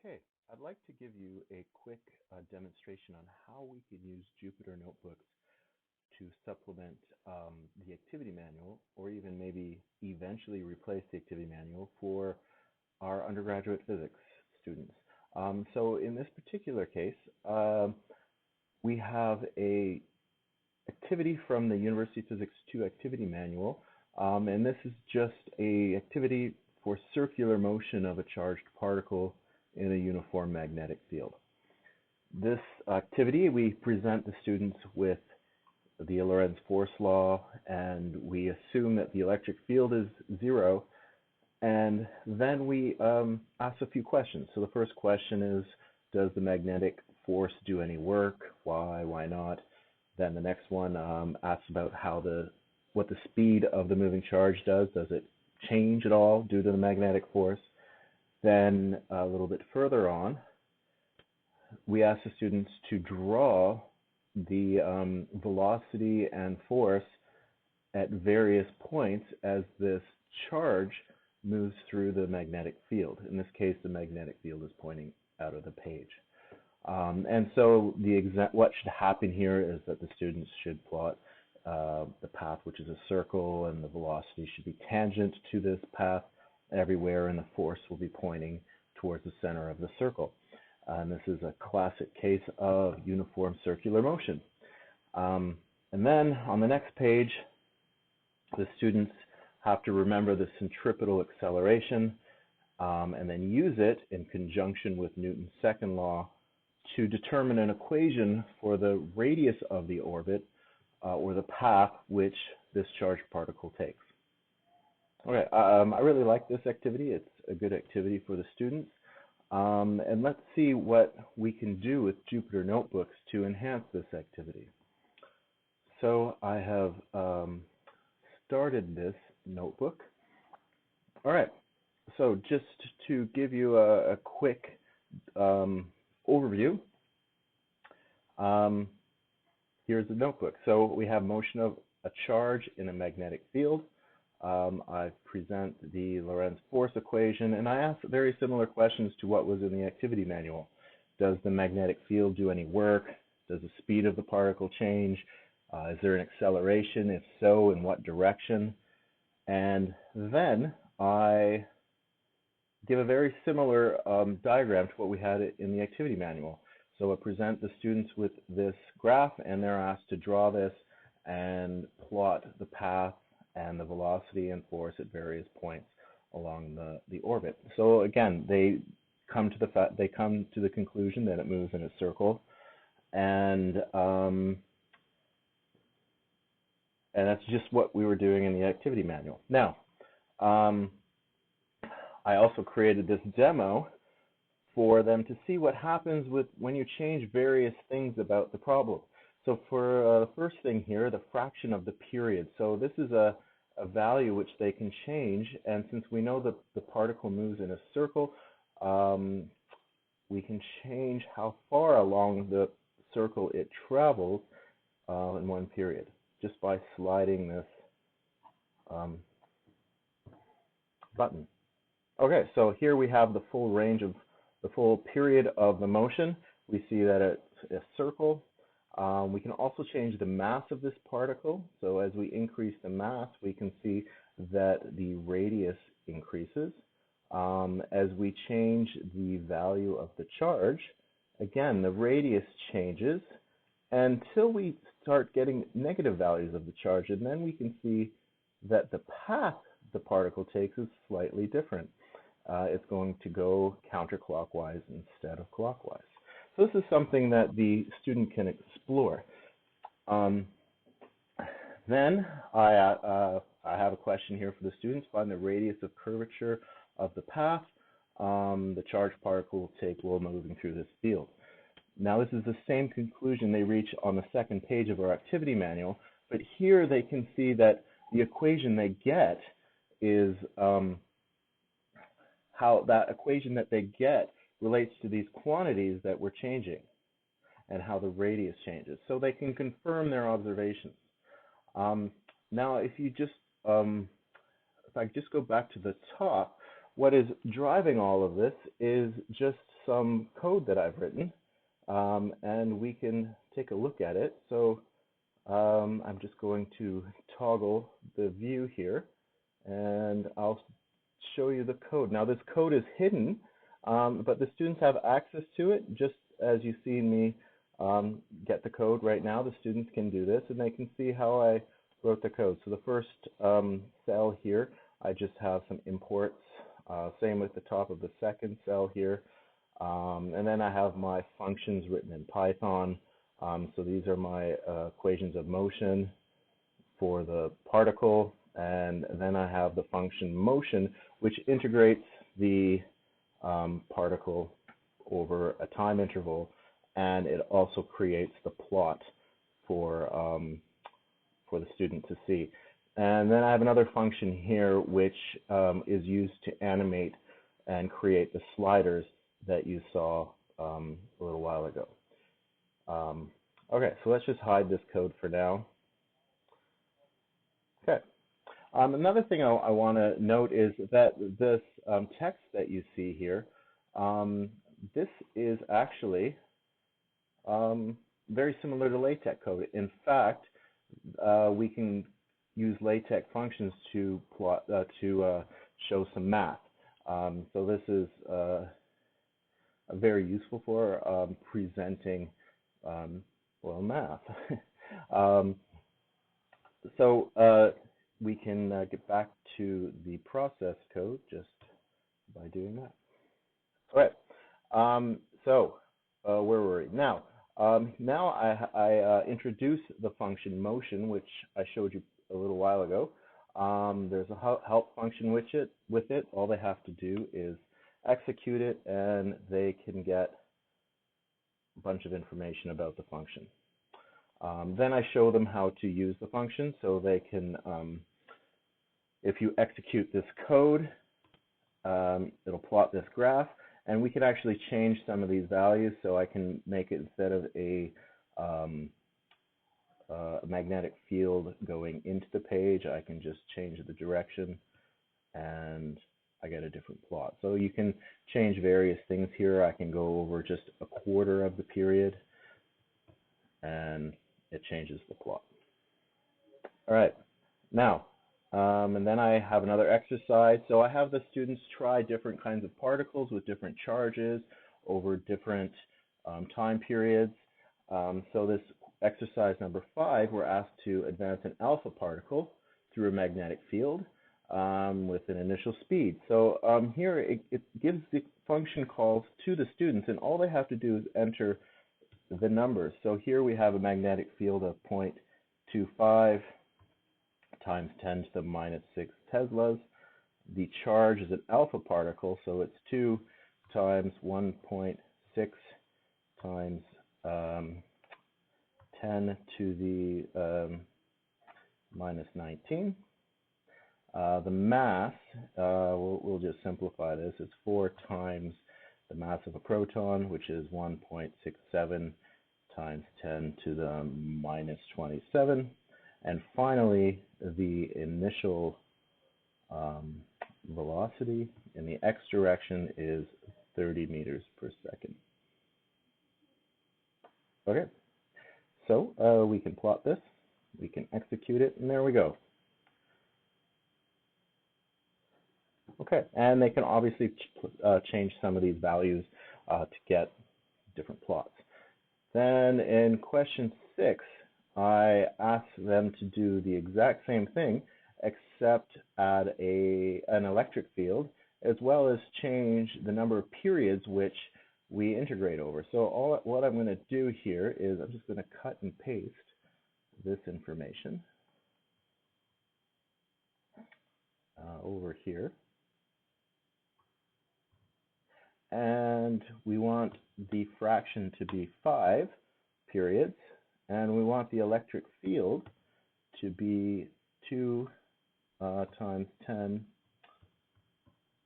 Okay, I'd like to give you a quick demonstration on how we could use Jupyter Notebooks to supplement the activity manual, or even maybe eventually replace the activity manual for our undergraduate physics students. So in this particular case, we have a activity from the University Physics 2 activity manual, and this is just a activity for circular motion of a charged particle in a uniform magnetic field. This activity, we present the students with the Lorentz force law, and we assume that the electric field is zero, and then we ask a few questions. So the first question is, does the magnetic force do any work? Why not? Then the next one asks about what the speed of the moving charge does. Does it change at all due to the magnetic force? Then a little bit further on, we ask the students to draw the velocity and force at various points as this charge moves through the magnetic field. In this case, the magnetic field is pointing out of the page. And so what should happen here is that the students should plot the path, which is a circle, and the velocity should be tangent to this path everywhere, and the force will be pointing towards the center of the circle. And this is a classic case of uniform circular motion. And then on the next page, the students have to remember the centripetal acceleration and then use it in conjunction with Newton's second law to determine an equation for the radius of the orbit or the path which this charged particle takes. Okay, I really like this activity. It's a good activity for the students. And let's see what we can do with Jupyter Notebooks to enhance this activity. So I have started this notebook. All right, so just to give you a quick overview, here's the notebook. So we have motion of a charge in a magnetic field. I present the Lorentz force equation, and I ask very similar questions to what was in the activity manual. Does the magnetic field do any work? Does the speed of the particle change? Is there an acceleration? If so, in what direction? And then I give a very similar diagram to what we had in the activity manual. So I present the students with this graph, and they're asked to draw this and plot the path and the velocity and force at various points along the orbit. So again, they come to the conclusion that it moves in a circle, and that's just what we were doing in the activity manual. Now, I also created this demo for them to see what happens when you change various things about the problem. So for the first thing here, the fraction of the period. So this is a value which they can change, and since we know that the particle moves in a circle, we can change how far along the circle it travels in one period, just by sliding this button. Okay, so here we have the full range of the full period of the motion. We see that it's a circle. We can also change the mass of this particle. So as we increase the mass, we can see that the radius increases. As we change the value of the charge, again, the radius changes until we start getting negative values of the charge, and then we can see that the path the particle takes is slightly different. It's going to go counterclockwise instead of clockwise. So this is something that the student can explore. Then I have a question here for the students. Find the radius of curvature of the path the charged particle will take while moving through this field. Now this is the same conclusion they reach on the second page of our activity manual, but here they can see that the equation they get is how that equation that they get relates to these quantities that we're changing and how the radius changes. So they can confirm their observations. Now, if I just go back to the top, what is driving all of this is just some code that I've written, and we can take a look at it. So I'm just going to toggle the view here, and I'll show you the code. Now this code is hidden, but the students have access to it. Just as you see me get the code right now, the students can do this, and they can see how I wrote the code. So the first cell here, I just have some imports. Same with the top of the second cell here. And then I have my functions written in Python. So these are my equations of motion for the particle. And then I have the function motion, which integrates the particle over a time interval. And it also creates the plot for the student to see. And then I have another function here which is used to animate and create the sliders that you saw a little while ago. Okay, so let's just hide this code for now. Okay. Another thing I want to note is that this text that you see here, this is actually very similar to LaTeX code. In fact, we can use LaTeX functions to plot to show some math. So this is very useful for presenting well, math. So we can get back to the process code just by doing that. All right. So where were we? Now I introduce the function motion, which I showed you a little while ago. There's a help function with it. All they have to do is execute it, and they can get a bunch of information about the function. Then I show them how to use the function, so they can, if you execute this code, it'll plot this graph, and we can actually change some of these values. So I can make it, instead of a magnetic field going into the page, I can just change the direction, and I get a different plot. So you can change various things here. I can go over just a quarter of the period, and it changes the plot. All right, now, and then I have another exercise. So I have the students try different kinds of particles with different charges over different time periods. So this exercise number 5, we're asked to advance an alpha particle through a magnetic field with an initial speed. So here it gives the function calls to the students, and all they have to do is enter the numbers. So here we have a magnetic field of 0.25 times 10 to the minus 6 Teslas. The charge is an alpha particle, so it's 2 times 1.6 times 10 to the minus 19. The mass, we'll just simplify this, it's 4 times the mass of a proton, which is 1.67 times 10 to the minus 27. And finally, the initial velocity in the x direction is 30 meters per second. Okay, so we can plot this, we can execute it, and there we go. Okay, and they can obviously change some of these values to get different plots. Then in question 6, I asked them to do the exact same thing, except add an electric field, as well as change the number of periods which we integrate over. So what I'm going to do here is I'm just going to cut and paste this information over here. And we want the fraction to be 5 periods, and we want the electric field to be 2 times 10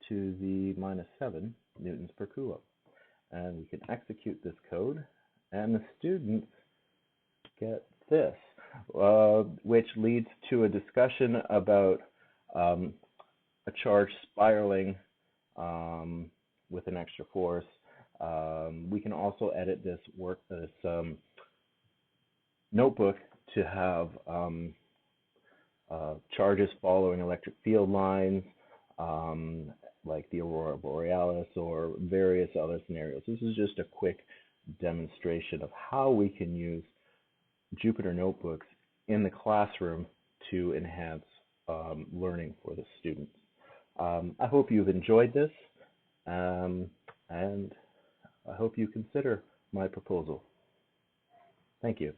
to the minus 7 newtons per coulomb. And we can execute this code, and the students get this, which leads to a discussion about a charge spiraling with an extra force. We can also edit this notebook to have charges following electric field lines, like the aurora borealis or various other scenarios. This is just a quick demonstration of how we can use Jupyter Notebooks in the classroom to enhance learning for the students. I hope you've enjoyed this, and I hope you consider my proposal. Thank you.